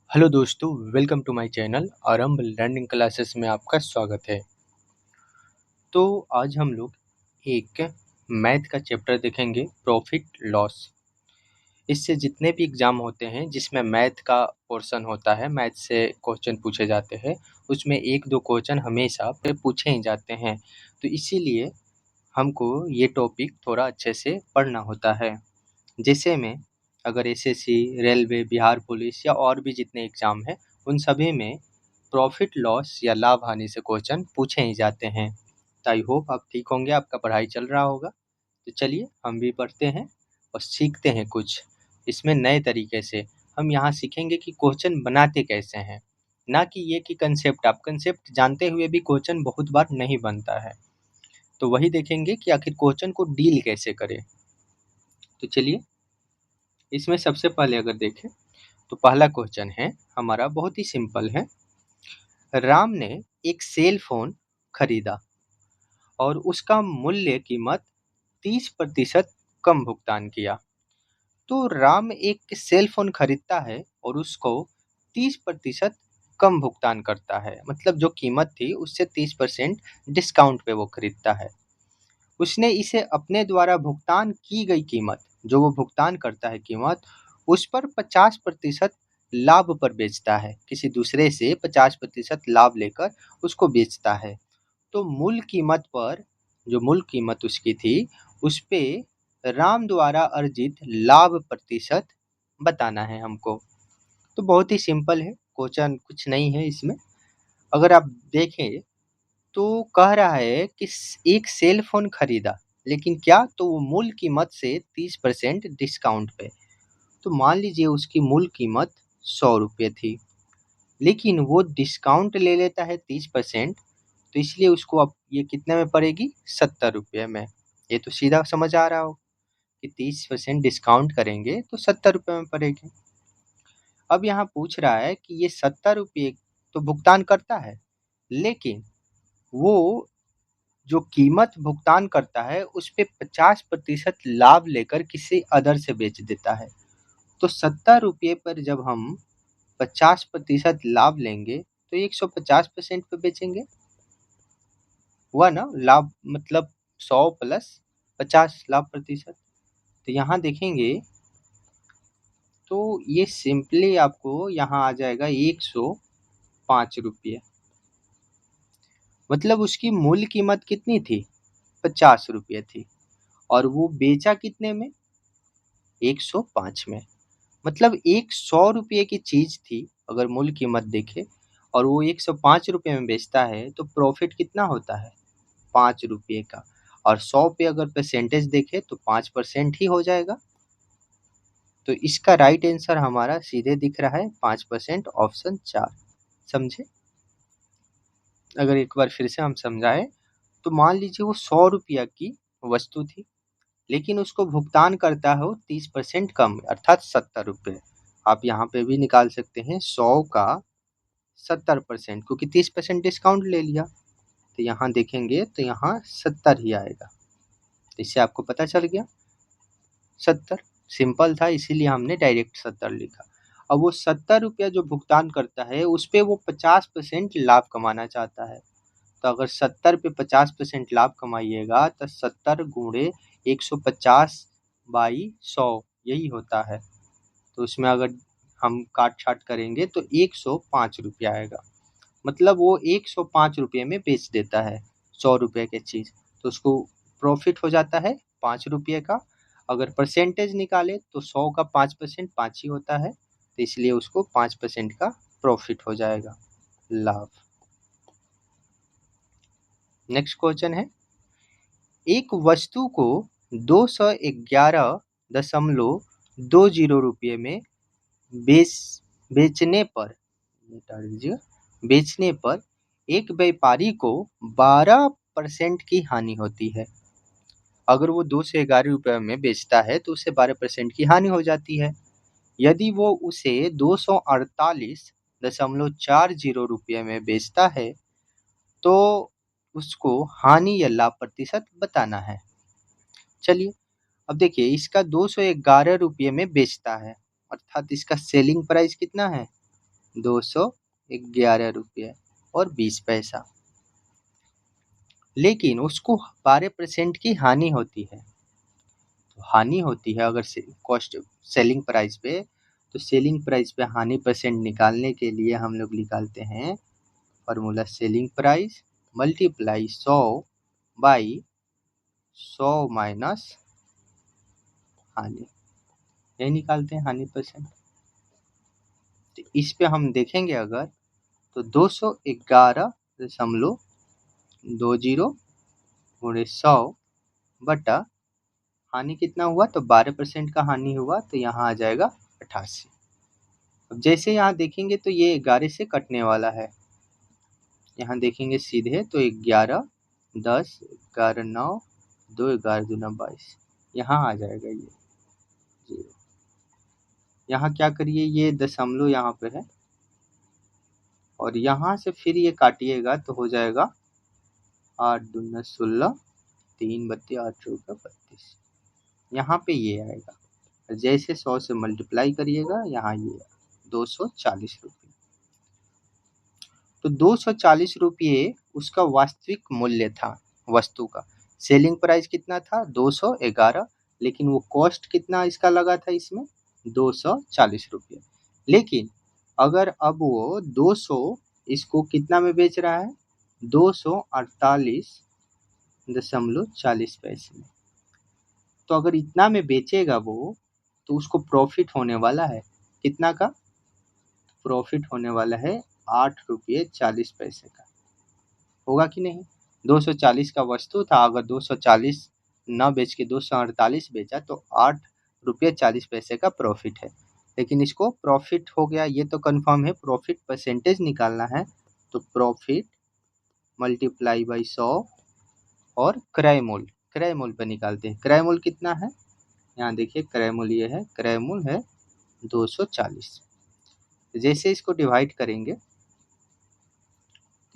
Hello दोस्तों, welcome to my channel आरंभ learning classes में आपका स्वागत है। तो आज हम लोग एक मैथ का चैप्टर देखेंगे, प्रॉफिट लॉस। इससे जितने भी एग्ज़ाम होते हैं जिसमें मैथ का पोर्शन होता है, मैथ से क्वेश्चन पूछे जाते हैं, उसमें एक दो क्वेश्चन हमेशा पूछे ही जाते हैं। तो इसीलिए हमको ये टॉपिक थोड़ा अच्छे से पढ़ना होता है। जैसे में अगर एसएससी, रेलवे, बिहार पुलिस या और भी जितने एग्ज़ाम हैं, उन सभी में प्रॉफिट लॉस या लाभ हानि से क्वेश्चन पूछे ही जाते हैं। तो आई होप आप ठीक होंगे, आपका पढ़ाई चल रहा होगा। तो चलिए हम भी पढ़ते हैं और सीखते हैं कुछ इसमें नए तरीके से। हम यहाँ सीखेंगे कि क्वेश्चन बनाते कैसे हैं, ना कि ये कि कंसेप्ट। आप कंसेप्ट जानते हुए भी क्वेश्चन बहुत बार नहीं बनता है, तो वही देखेंगे कि आखिर क्वेश्चन को डील कैसे करें। तो चलिए, इसमें सबसे पहले अगर देखें तो पहला क्वेश्चन है हमारा, बहुत ही सिंपल है। राम ने एक सेल फोन खरीदा और उसका मूल्य कीमत 30% कम भुगतान किया। तो राम एक सेल फोन खरीदता है और उसको 30% कम भुगतान करता है, मतलब जो कीमत थी उससे 30% डिस्काउंट पे वो खरीदता है। उसने इसे अपने द्वारा भुगतान की गई कीमत, जो वो भुगतान करता है कीमत, उस पर 50% लाभ पर बेचता है। किसी दूसरे से 50% लाभ लेकर उसको बेचता है। तो मूल कीमत पर, जो मूल कीमत उसकी थी, उस पे राम द्वारा अर्जित लाभ प्रतिशत बताना है हमको। तो बहुत ही सिंपल है क्वेश्चन, कुछ नहीं है इसमें। अगर आप देखें तो कह रहा है कि एक सेल फोन खरीदा, लेकिन क्या, तो वो मूल कीमत से 30% डिस्काउंट पे। तो मान लीजिए उसकी मूल कीमत 100 रुपये थी, लेकिन वो डिस्काउंट ले लेता है 30%। तो इसलिए उसको अब ये कितने में पड़ेगी, 70 रुपये में। ये तो सीधा समझ आ रहा हो कि 30% डिस्काउंट करेंगे तो 70 रुपये में पड़ेगी। अब यहाँ पूछ रहा है कि ये 70 रुपये तो भुगतान करता है, लेकिन वो जो कीमत भुगतान करता है उस पे 50% लाभ लेकर किसी अदर से बेच देता है। तो 70 रुपये पर जब हम 50% लाभ लेंगे तो 150% पे बेचेंगे। हुआ ना लाभ, मतलब 100 प्लस 50 लाभ प्रतिशत। तो यहाँ देखेंगे तो ये सिंपली आपको यहाँ आ जाएगा 105 रुपये। मतलब उसकी मूल कीमत कितनी थी, 50 रुपये थी, और वो बेचा कितने में, 105 में। मतलब एक 100 रुपये की चीज़ थी, अगर मूल कीमत देखे, और वो 105 रुपये में बेचता है, तो प्रॉफिट कितना होता है, 5 रुपये का। और 100 पे अगर परसेंटेज देखे तो 5% ही हो जाएगा। तो इसका राइट आंसर हमारा सीधे दिख रहा है 5%, ऑप्शन 4। समझे? अगर एक बार फिर से हम समझाएं तो मान लीजिए वो 100 रुपया की वस्तु थी, लेकिन उसको भुगतान करता हो 30% कम, अर्थात 70 रुपये। आप यहाँ पे भी निकाल सकते हैं 100 का 70%, क्योंकि 30% डिस्काउंट ले लिया। तो यहाँ देखेंगे तो यहाँ 70 ही आएगा। तो इससे आपको पता चल गया 70। सिंपल था, इसीलिए हमने डायरेक्ट 70 लिखा। अब वो 70 रुपया जो भुगतान करता है उस पे वो 50% लाभ कमाना चाहता है। तो अगर 70 पे 50% लाभ कमाइएगा तो 70 गुणे 150 बाई 100 यही होता है। तो उसमें अगर हम काट छाट करेंगे तो 105 रुपया आएगा। मतलब वो 105 रुपये में बेच देता है 100 रुपये की चीज़, तो उसको प्रॉफिट हो जाता है 5 रुपये का। अगर परसेंटेज निकाले तो 100 का 5% 5 ही होता है, तो इसलिए उसको 5% का प्रॉफिट हो जाएगा, लाभ। नेक्स्ट क्वेश्चन है, एक वस्तु को 211.20 रुपये में बेच बेचने पर बेचने पर एक व्यापारी को 12% की हानि होती है। अगर वो 211 रुपये में बेचता है तो उसे 12% की हानि हो जाती है। यदि वो उसे 248.40 रुपये में बेचता है तो उसको हानि या लाभ प्रतिशत बताना है। चलिए, अब देखिए इसका 211 रुपये में बेचता है, अर्थात इसका सेलिंग प्राइस कितना है, 211 रुपये और 20 पैसा। लेकिन उसको 12% की हानि होती है। तो हानि होती है अगर कॉस्ट सेलिंग प्राइस पे, तो सेलिंग प्राइस पे हानि परसेंट निकालने के लिए हम लोग निकालते हैं formula selling price multiply 100 by 100 minus हानि, यही निकालते हैं हानि परसेंट। तो इस पे हम देखेंगे अगर तो 211.20 गुणे 100 बटा हानि कितना हुआ, तो 12% का हानि हुआ, तो यहाँ आ जाएगा 88। अब जैसे यहाँ देखेंगे तो ये 11 से कटने वाला है, यहाँ देखेंगे सीधे तो 11, 10, 11, 9, 2, 11 दूना 22, यहाँ आ जाएगा ये 0। यहाँ क्या करिए, ये दशमलव यहाँ पे है और यहाँ से फिर ये काटिएगा तो हो जाएगा 8 दूना 16, 3 बत्ती 8 रुपये 32, यहाँ पे ये आएगा। जैसे 100 से मल्टीप्लाई करिएगा यहाँ ये 240 रुपये। तो 240 रुपये उसका वास्तविक मूल्य था वस्तु का। सेलिंग प्राइस कितना था 211, लेकिन वो कॉस्ट कितना इसका लगा था इसमें 240 रुपये। लेकिन अगर अब वो 200 इसको कितना में बेच रहा है 248.40 पैसे में, तो अगर इतना में बेचेगा वो तो उसको प्रॉफिट होने वाला है कितना का, प्रॉफिट होने वाला है 8.40 रुपये का। होगा कि नहीं, 240 का वस्तु था, अगर 240 न बेच के 248 बेचा तो 8.40 रुपये का प्रॉफिट है। लेकिन इसको प्रॉफिट हो गया ये तो कंफर्म है, प्रॉफिट परसेंटेज निकालना है तो प्रॉफिट मल्टीप्लाई बाई 100 और क्रय मूल्य पर निकालते हैं। क्रय मूल्य कितना है, यहाँ देखिए क्रय मूल्य ये है, क्रय मूल्य है 240। जैसे इसको डिवाइड करेंगे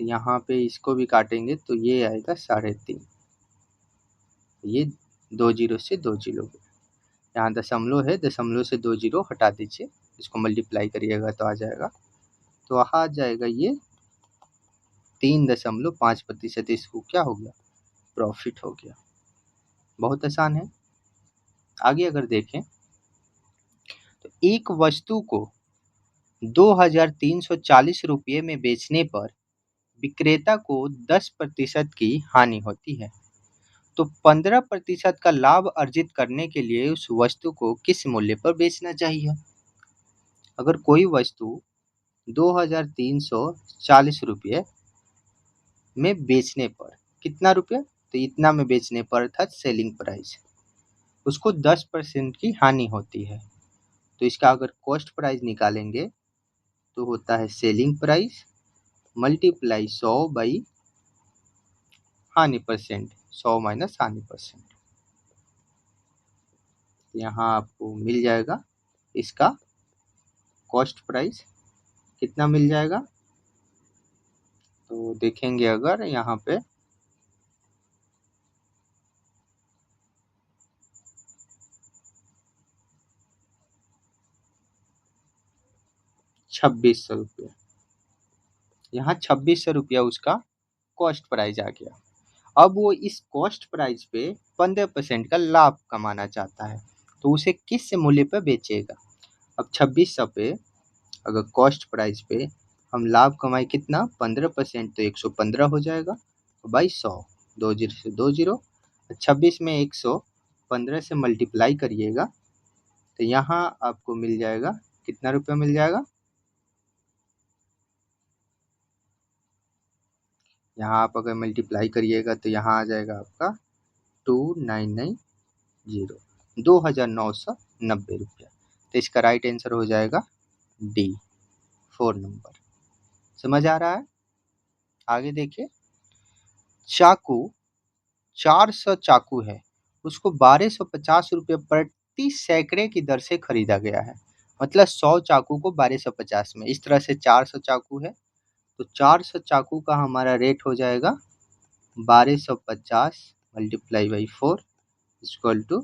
तो यहाँ पे इसको भी काटेंगे तो ये आएगा 3.5, ये 2 जीरो से 2 जीरो, यहाँ दशमलव है, दशमलव से 2 जीरो हटा दीजिए, इसको मल्टीप्लाई करिएगा तो आ जाएगा, तो आ जाएगा ये 3.5%। इसको क्या हो गया, प्रॉफिट हो गया। बहुत आसान है। आगे अगर देखें तो एक वस्तु को 2340 रुपये में बेचने पर विक्रेता को 10% की हानि होती है, तो 15% का लाभ अर्जित करने के लिए उस वस्तु को किस मूल्य पर बेचना चाहिए। अगर कोई वस्तु 2340 रुपये में बेचने पर कितना रुपये, तो इतना में बेचने पर अर्थात सेलिंग प्राइस, उसको 10% की हानि होती है, तो इसका अगर कॉस्ट प्राइस निकालेंगे तो होता है सेलिंग प्राइस मल्टीप्लाई 100 बाई हानि परसेंट, 100 माइनस हानि परसेंट। यहाँ आपको मिल जाएगा इसका कॉस्ट प्राइस कितना मिल जाएगा, तो देखेंगे अगर यहाँ पे 2600 रुपये, यहाँ 2600 रुपया उसका कॉस्ट प्राइस आ गया। अब वो इस कॉस्ट प्राइस पे 15% का लाभ कमाना चाहता है, तो उसे किस मूल्य पर बेचेगा। अब 2600 पे अगर कॉस्ट प्राइस पे हम लाभ कमाए कितना 15%, तो 115 हो जाएगा बाई 100, 2 जीरो से 2 जीरो, 26 में 115 से मल्टीप्लाई करिएगा तो यहाँ आपको मिल जाएगा कितना रुपया मिल जाएगा, यहाँ आप अगर मल्टीप्लाई करिएगा तो यहाँ आ जाएगा आपका 2990, 2990 रुपया। तो इसका राइट आंसर हो जाएगा डी, 4 नंबर। समझ आ रहा है। आगे देखिए, चाकू 400 चाकू है, उसको 1250 रुपये प्रति सैकड़े की दर से खरीदा गया है, मतलब 100 चाकू को 1250 में। इस तरह से 400 चाकू है, तो 400 चाकू का हमारा रेट हो जाएगा 1250 मल्टीप्लाई बाई 4 इक्वल टू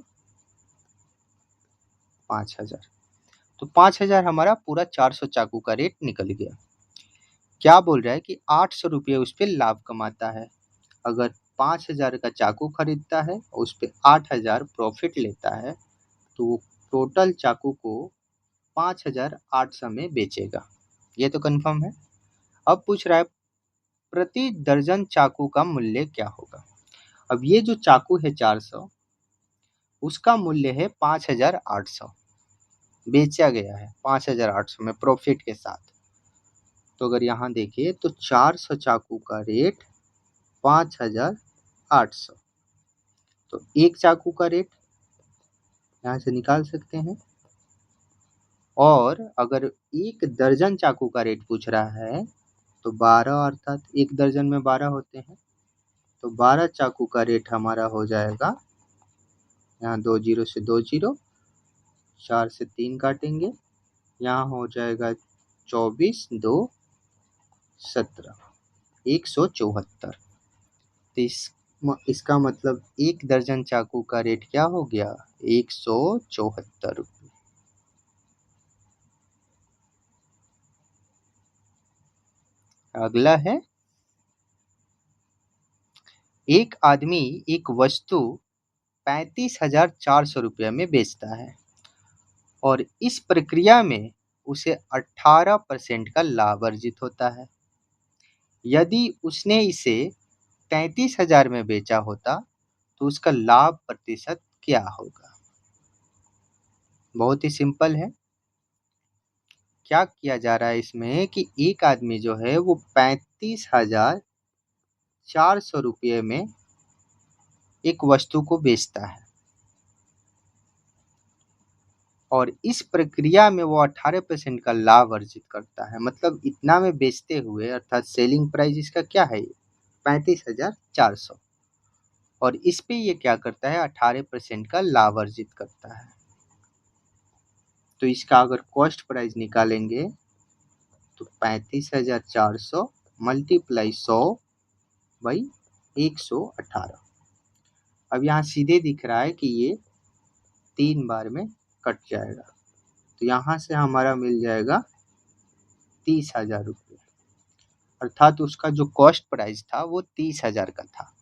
5000। तो 5,000 हमारा पूरा 400 चाकू का रेट निकल गया। क्या बोल रहा है कि 800 रुपये उस पर लाभ कमाता है। अगर 5,000 का चाकू खरीदता है और उस पर 8,000 प्रॉफिट लेता है तो वो टोटल चाकू को 5,800 में बेचेगा। ये तो कंफर्म है। अब पूछ रहा है प्रति दर्जन चाकू का मूल्य क्या होगा। अब ये जो चाकू है 400, उसका मूल्य है 5,800, बेचा गया है 5,800 में प्रॉफिट के साथ। तो अगर यहाँ देखिए तो 400 चाकू का रेट 5,800, तो एक चाकू का रेट यहाँ से निकाल सकते हैं। और अगर एक दर्जन चाकू का रेट पूछ रहा है तो 12, अर्थात एक दर्जन में 12 होते हैं, तो 12 चाकू का रेट हमारा हो जाएगा, यहाँ 2 जीरो से 2 जीरो, 4 से 3 काटेंगे, यहाँ हो जाएगा 24, 2, 17, 174। तो इसका मतलब एक दर्जन चाकू का रेट क्या हो गया, 174 रुपये। अगला है, एक आदमी एक वस्तु 35,400 रुपये में बेचता है और इस प्रक्रिया में उसे 18% का लाभ अर्जित होता है। यदि उसने इसे 33,000 में बेचा होता तो उसका लाभ प्रतिशत क्या होगा। बहुत ही सिंपल है। क्या किया जा रहा है इसमें कि एक आदमी जो है वो 35,400 रुपये में एक वस्तु को बेचता है और इस प्रक्रिया में वो 18% का लाभ अर्जित करता है। मतलब इतना में बेचते हुए, अर्थात सेलिंग प्राइस इसका क्या है, 35,400, और इस पे ये क्या करता है, 18% का लाभ अर्जित करता है। तो इसका अगर कॉस्ट प्राइस निकालेंगे तो 35,400 मल्टीप्लाई 100/118। अब यहाँ सीधे दिख रहा है कि ये 3 बार में कट जाएगा, तो यहाँ से हमारा मिल जाएगा 30,000 रुपये। अर्थात उसका जो कॉस्ट प्राइस था वो 30,000 का था,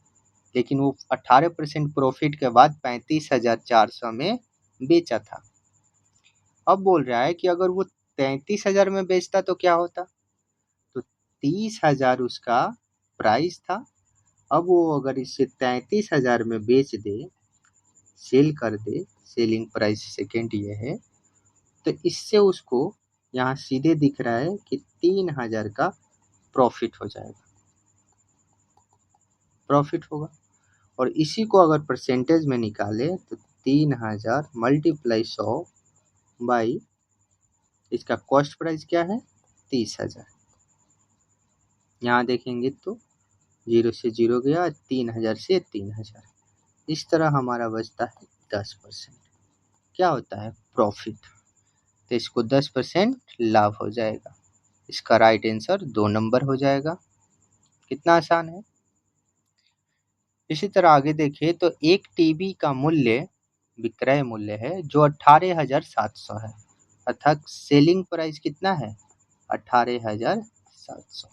लेकिन वो 18% प्रॉफिट के बाद 35,400 में बेचा था। अब बोल रहा है कि अगर वो 33,000 में बेचता तो क्या होता। तो 30,000 उसका प्राइस था। अब वो अगर इसे 33,000 में बेच दे, सेल कर दे, सेलिंग प्राइस सेकेंड ये है, तो इससे उसको यहाँ सीधे दिख रहा है कि 3,000 का प्रॉफिट हो जाएगा, प्रॉफिट होगा। और इसी को अगर परसेंटेज में निकाले तो 3,000 मल्टीप्लाई 100 बाई इसका कॉस्ट प्राइस क्या है, 30,000। यहाँ देखेंगे तो 0 से 0 गया, 3,000 से 3,000, इस तरह हमारा बचता है 10%। क्या होता है, प्रॉफिट। तो इसको 10% लाभ हो जाएगा। इसका राइट आंसर 2 नंबर हो जाएगा। कितना आसान है। इसी तरह आगे देखिए तो एक टीवी का मूल्य, विक्रय मूल्य है जो 18,700 है, अर्थात सेलिंग प्राइस कितना है, 18,700।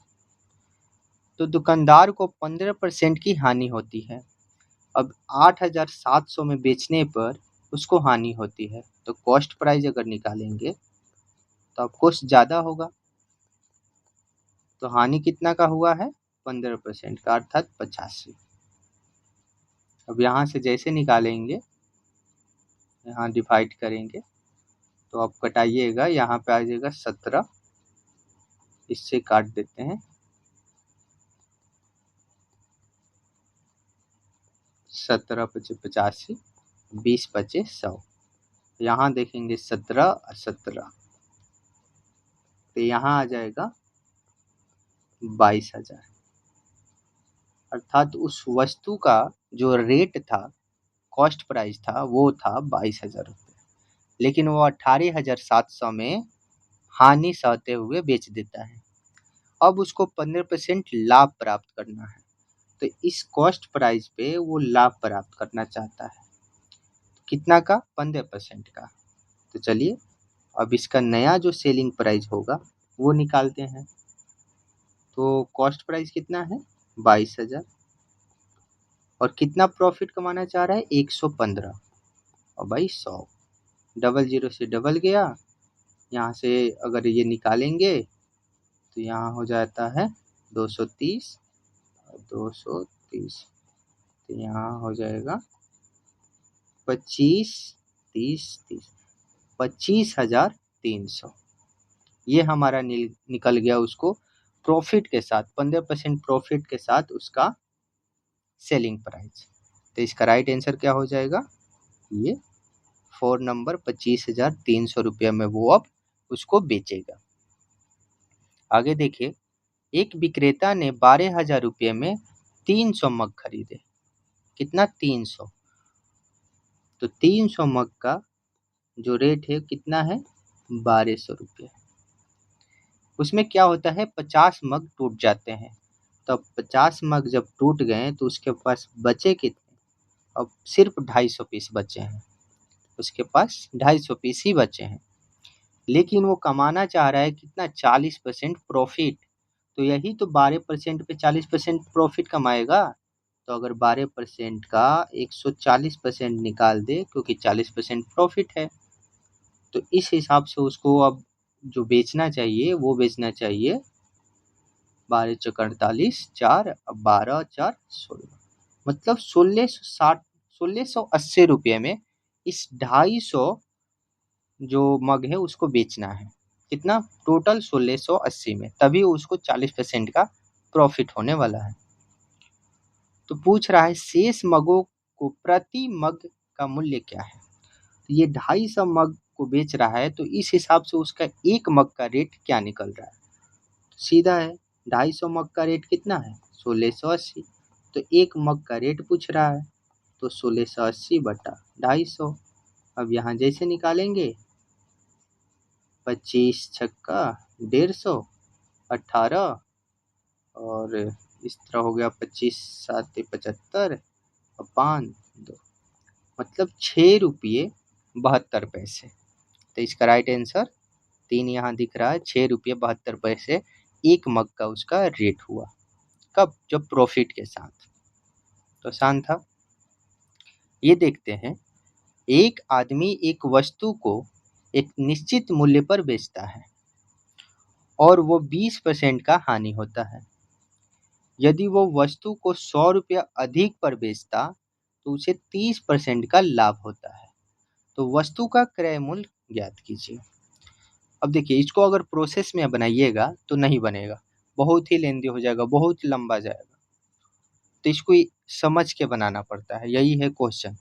तो दुकानदार को 15% की हानि होती है। अब 8,700 में बेचने पर उसको हानि होती है, तो कॉस्ट प्राइस अगर निकालेंगे तो अब कॉस्ट ज़्यादा होगा। तो हानि कितना का हुआ है, 15% का, अर्थात 85। अब यहाँ से जैसे निकालेंगे, यहाँ डिवाइड करेंगे तो आप कटाइएगा, यहाँ पे आ जाएगा 17, इससे काट देते हैं, 17 पचे 85, 20 पचे 100, यहाँ देखेंगे 17 और 17, तो यहाँ आ जाएगा 22,000। अर्थात उस वस्तु का जो रेट था, कॉस्ट प्राइस था, वो था 22,000 रुपये, लेकिन वो 18,700 में हानि सहते हुए बेच देता है। अब उसको 15% लाभ प्राप्त करना है, तो इस कॉस्ट प्राइस पे वो लाभ प्राप्त करना चाहता है। कितना का, 15% का। तो चलिए अब इसका नया जो सेलिंग प्राइस होगा वो निकालते हैं। तो कॉस्ट प्राइस कितना है 22,000 और कितना प्रॉफिट कमाना चाह रहा है 115 और भाई 100 डबल जीरो से डबल गया। यहाँ से अगर ये निकालेंगे तो यहाँ हो जाता है 230 और 230 तो यहाँ हो जाएगा 25 30 30 25,300। ये हमारा निकल गया उसको प्रॉफिट के साथ 15% प्रॉफिट के साथ उसका सेलिंग प्राइस। तो इसका राइट आंसर क्या हो जाएगा ये 4 नंबर 25,300 रुपये में वो अब उसको बेचेगा। आगे देखिए, एक विक्रेता ने 12,000 रुपये में 300 मग खरीदे। कितना 300, तो 300 मग का जो रेट है कितना है 1200 रुपये। उसमें क्या होता है 50 मग टूट जाते हैं। तो 50 मग जब टूट गए तो उसके पास बचे कितने, अब सिर्फ 250 पीस बचे हैं। उसके पास 250 पीस ही बचे हैं, लेकिन वो कमाना चाह रहा है कितना 40% प्रॉफिट। तो यही तो 12% पे 40% प्रॉफिट कमाएगा। तो अगर 12% का 140% निकाल दे, क्योंकि 40% प्रॉफिट है, तो इस हिसाब से उसको अब जो बेचना चाहिए वो बेचना चाहिए 12 चौक 48 4 अब 12 4 16, मतलब 1680 रुपये में इस 250 जो मग है उसको बेचना है। कितना टोटल 1680 में, तभी उसको 40% का प्रॉफिट होने वाला है। तो पूछ रहा है शेष मगों को प्रति मग का मूल्य क्या है। तो ये 250 मग को बेच रहा है, तो इस हिसाब से उसका एक मग का रेट क्या निकल रहा है। तो सीधा है 250 मग का रेट कितना है 1680, तो एक मग का रेट पूछ रहा है, तो 1680 बटा 250। अब यहाँ जैसे निकालेंगे 25 छक्का 150 18 और इस तरह हो गया 25 7 75 और 5 2, मतलब 6 रुपये 72 पैसे। तो इसका राइट आंसर 3 यहाँ दिख रहा है, 6 रुपये 72 पैसे एक मग का उसका रेट हुआ। कब, जब प्रॉफिट के साथ। तो आसान था। ये देखते हैं, एक आदमी एक वस्तु को एक निश्चित मूल्य पर बेचता है और वो 20% का हानि होता है। यदि वो वस्तु को 100 रुपया अधिक पर बेचता तो उसे 30% का लाभ होता है। तो वस्तु का क्रय मूल्य ज्ञात कीजिए। अब देखिए, इसको अगर प्रोसेस में बनाइएगा तो नहीं बनेगा, बहुत ही लेंदी हो जाएगा, बहुत लंबा जाएगा। तो इसको समझ के बनाना पड़ता है, यही है क्वेश्चन।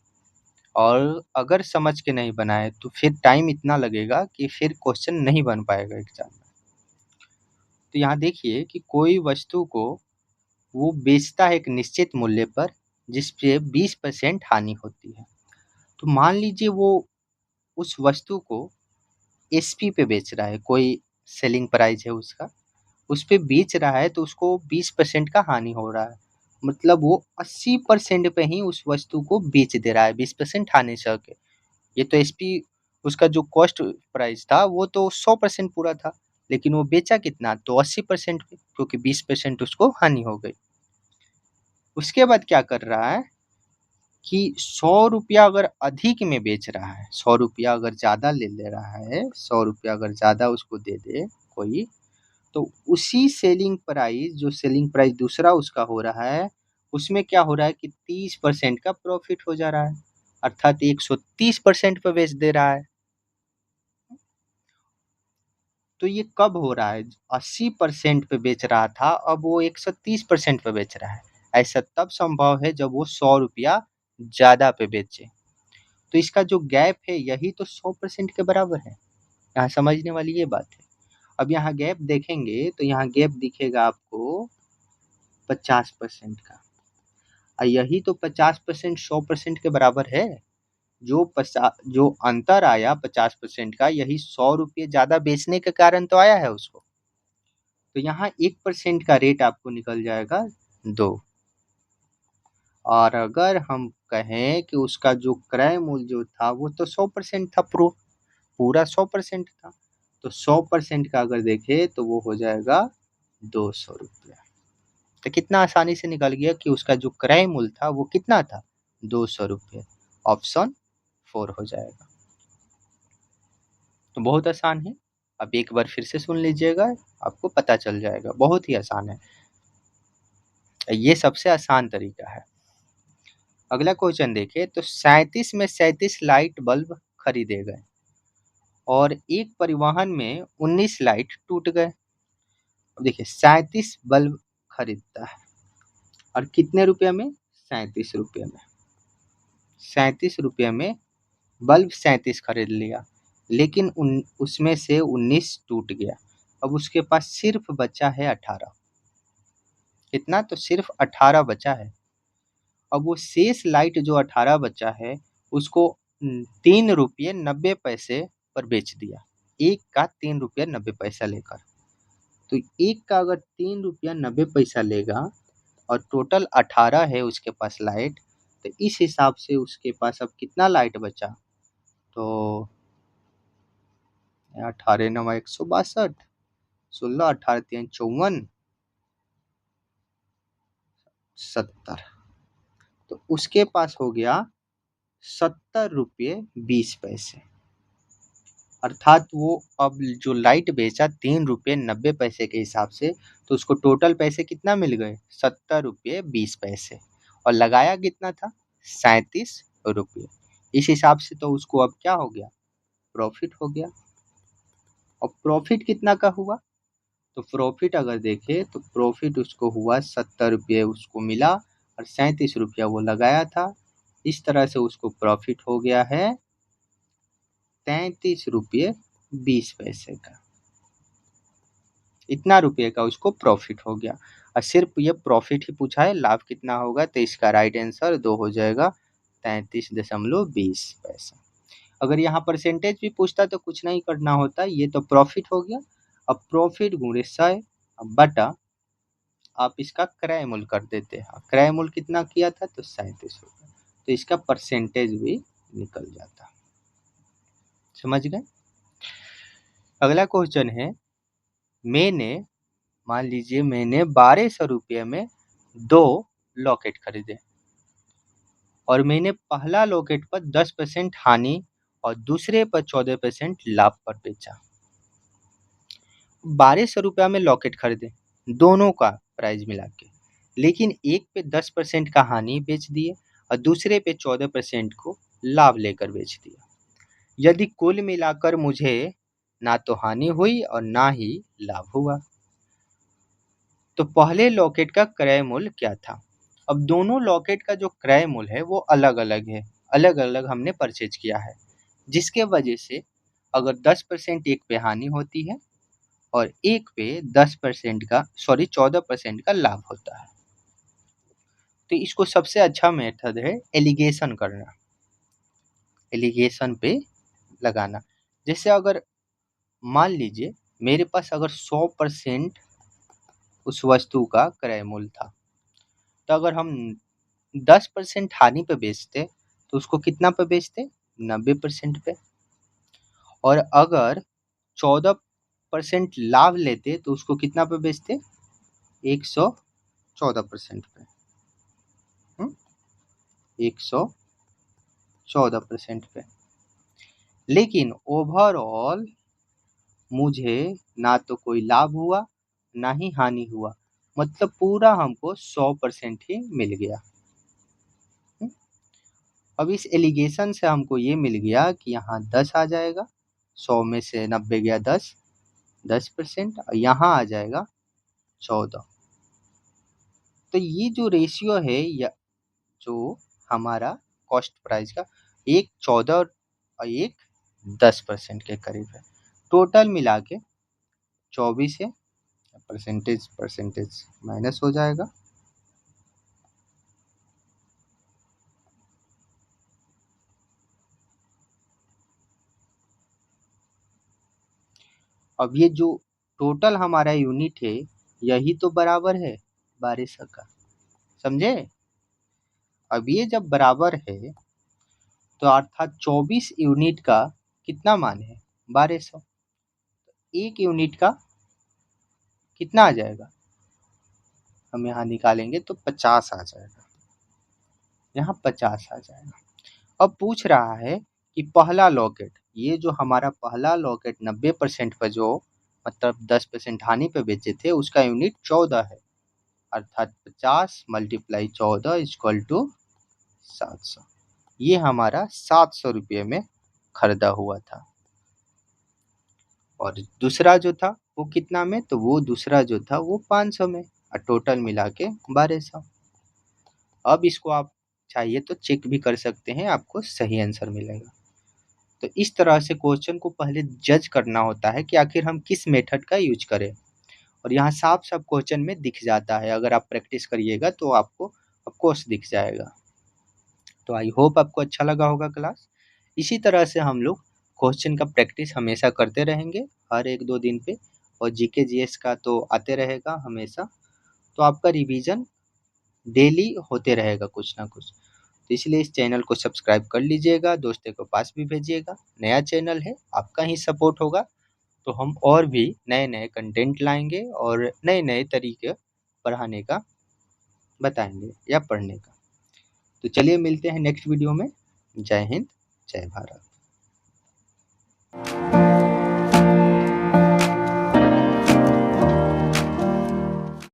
और अगर समझ के नहीं बनाए तो फिर टाइम इतना लगेगा कि फिर क्वेश्चन नहीं बन पाएगा एग्जाम में। तो यहाँ देखिए कि कोई वस्तु को वो बेचता है एक निश्चित मूल्य पर जिस पे 20% हानि होती है। तो मान लीजिए वो उस वस्तु को एसपी पे बेच रहा है, कोई सेलिंग प्राइस है उसका, उस पे बेच रहा है, तो उसको 20% का हानि हो रहा है। मतलब वो 80% पे ही उस वस्तु को बेच दे रहा है 20% हानि सह के। ये तो एसपी उसका जो कॉस्ट प्राइस था वो तो 100% पूरा था, लेकिन वो बेचा कितना तो 80% पे, क्योंकि 20% उसको हानि हो गई। उसके बाद क्या कर रहा है कि 100 रुपया अगर अधिक में बेच रहा है, 100 रुपया अगर ज़्यादा ले ले रहा है, 100 रुपया अगर ज़्यादा उसको दे दे कोई, तो उसी सेलिंग प्राइस, जो सेलिंग प्राइस दूसरा उसका हो रहा है, उसमें क्या हो रहा है कि 30% का प्रॉफिट हो जा रहा है, अर्थात 130% पे बेच दे रहा है। तो ये कब हो रहा है, 80% पे बेच रहा था, अब वो 130% पे बेच रहा है। ऐसा तब संभव है जब वो 100 रुपया ज़्यादा पे बेचे। तो इसका जो गैप है यही तो 100% के बराबर है। यहाँ समझने वाली ये बात है। अब यहाँ गैप देखेंगे तो यहाँ गैप दिखेगा आपको 50% का, और यही तो 50% 100% के बराबर है। जो अंतर आया 50% का, यही 100 रुपये ज़्यादा बेचने के कारण तो आया है उसको। तो यहाँ 1% का रेट आपको निकल जाएगा 2। और अगर हम कहें कि उसका जो क्रय मूल्य जो था वो तो 100% था प्रूफ, पूरा 100% था, तो 100% का अगर देखें तो वो हो जाएगा 200 रुपया। तो कितना आसानी से निकल गया कि उसका जो क्रय मूल्य था वो कितना था, 200 रुपये। ऑप्शन 4 हो जाएगा। तो बहुत आसान है, अब एक बार फिर से सुन लीजिएगा, आपको पता चल जाएगा, बहुत ही आसान है, ये सबसे आसान तरीका है। अगला क्वेश्चन देखिए, तो 37 में 37 लाइट बल्ब खरीदे गए और एक परिवहन में 19 लाइट टूट गए। अब देखिए 37 बल्ब खरीदता है और कितने रुपये में, 37 रुपये में। 37 रुपये में बल्ब 37 खरीद लिया, लेकिन उसमें से 19 टूट गया। अब उसके पास सिर्फ बचा है 18। कितना, तो सिर्फ 18 बचा है। अब वो शेष लाइट जो 18 बचा है उसको 3 रुपये 90 पैसे पर बेच दिया। एक का 3 रुपया 90 पैसा लेकर। तो एक का अगर 3 रुपया 90 पैसा लेगा और टोटल 18 है उसके पास लाइट, तो इस हिसाब से उसके पास अब कितना लाइट बचा, तो 18 9 162, 16 18 3 54, 70। तो उसके पास हो गया 70 रुपये 20 पैसे। अर्थात वो अब जो लाइट बेचा 3 रुपये 90 पैसे के हिसाब से, तो उसको टोटल पैसे कितना मिल गए, 70 रुपये 20 पैसे। और लगाया कितना था, 37 रुपये। इस हिसाब से तो उसको अब क्या हो गया, प्रॉफिट हो गया। और प्रॉफिट कितना का हुआ, तो प्रॉफिट अगर देखें तो प्रॉफिट उसको हुआ 70 रुपये उसको मिला और 37 रुपया वो लगाया था। इस तरह से उसको प्रॉफिट हो गया है 33 रुपये 20 पैसे का। इतना रुपये का उसको प्रॉफिट हो गया। और सिर्फ ये प्रॉफिट ही पूछा है, लाभ कितना होगा, तो इसका राइट आंसर 2 हो जाएगा, 33.20 पैसा। अगर यहाँ परसेंटेज भी पूछता तो कुछ नहीं करना होता, ये तो प्रॉफिट हो गया। अब प्रॉफिट गुणे 100 बटा आप इसका क्रय मूल्य कर देते हैं। क्रय मूल्य कितना किया था, तो 37 रुपये। तो इसका परसेंटेज भी निकल जाता। समझ गए। अगला क्वेश्चन है, मान लीजिए मैंने 1200 रुपये में 2 लॉकेट खरीदे और मैंने पहला लॉकेट पर 10% हानि और दूसरे पर 14% लाभ पर बेचा। 1200 रुपया में लॉकेट खरीदे, दोनों का प्राइस मिला के, लेकिन एक पे 10% का हानि बेच दिए और दूसरे पे 14% को लाभ लेकर बेच दिया। यदि कुल मिलाकर मुझे ना तो हानि हुई और ना ही लाभ हुआ, तो पहले लॉकेट का क्रय मूल्य क्या था। अब दोनों लॉकेट का जो क्रय मूल्य है वो अलग अलग है, अलग अलग हमने परचेज किया है, जिसके वजह से अगर 10% एक पे हानि होती है और एक पे 14% का लाभ होता है। तो इसको सबसे अच्छा मेथड है एलिगेशन करना, एलिगेशन पे लगाना। जैसे अगर मान लीजिए मेरे पास अगर 100% उस वस्तु का क्रय मूल्य था, तो अगर हम 10% हानि पे बेचते तो उसको कितना पे बेचते, 90% पे। और अगर 14% लाभ लेते तो उसको कितना पे बेचते, 114% पे। 114% पे। लेकिन ओवरऑल मुझे ना तो कोई लाभ हुआ ना ही हानि हुआ, मतलब पूरा हमको 100% ही मिल गया। अब इस एलिगेशन से हमको ये मिल गया कि यहाँ 10 आ जाएगा, 100 में से 90 गया 10%, और यहाँ आ जाएगा 14। तो ये जो रेशियो है या जो हमारा कॉस्ट प्राइस का, एक 14 और एक 10% के करीब है। टोटल मिला के 24 है, परसेंटेज माइनस हो जाएगा। अब ये जो टोटल हमारा यूनिट है यही तो बराबर है 1200 का, समझे। अब ये जब बराबर है तो अर्थात 24 यूनिट का कितना मान है, 1200। एक यूनिट का कितना आ जाएगा, हम यहाँ निकालेंगे तो 50 आ जाएगा, यहाँ 50 आ जाएगा। अब पूछ रहा है कि पहला लॉकेट, ये जो हमारा पहला लॉकेट 90% पर जो मतलब 10% हानि पे बेचे थे उसका यूनिट 14 है, अर्थात 50 × 14 इक्वल टू 700। ये हमारा 700 रुपये में खरीदा हुआ था। और दूसरा जो था वो कितना में, तो वो दूसरा जो था वो 500 में, और टोटल मिला के 1200। अब इसको आप चाहिए तो चेक भी कर सकते हैं, आपको सही आंसर मिलेगा। तो इस तरह से क्वेश्चन को पहले जज करना होता है कि आखिर हम किस मेथड का यूज करें, और यहाँ साफ साफ क्वेश्चन में दिख जाता है। अगर आप प्रैक्टिस करिएगा तो आपको ऑफकोर्स दिख जाएगा। तो आई होप आपको अच्छा लगा होगा क्लास। इसी तरह से हम लोग क्वेश्चन का प्रैक्टिस हमेशा करते रहेंगे हर 1-2 दिन पे, और जीके जीएस का तो आते रहेगा हमेशा। तो आपका रिवीजन डेली होते रहेगा कुछ ना कुछ। तो इसलिए इस चैनल को सब्सक्राइब कर लीजिएगा, दोस्तों के पास भी भेजिएगा। नया चैनल है, आपका ही सपोर्ट होगा तो हम और भी नए नए कंटेंट लाएंगे और नए नए तरीके पढ़ाने का बताएंगे या पढ़ने का। तो चलिए मिलते हैं नेक्स्ट वीडियो में। जय हिंद, जय भारत।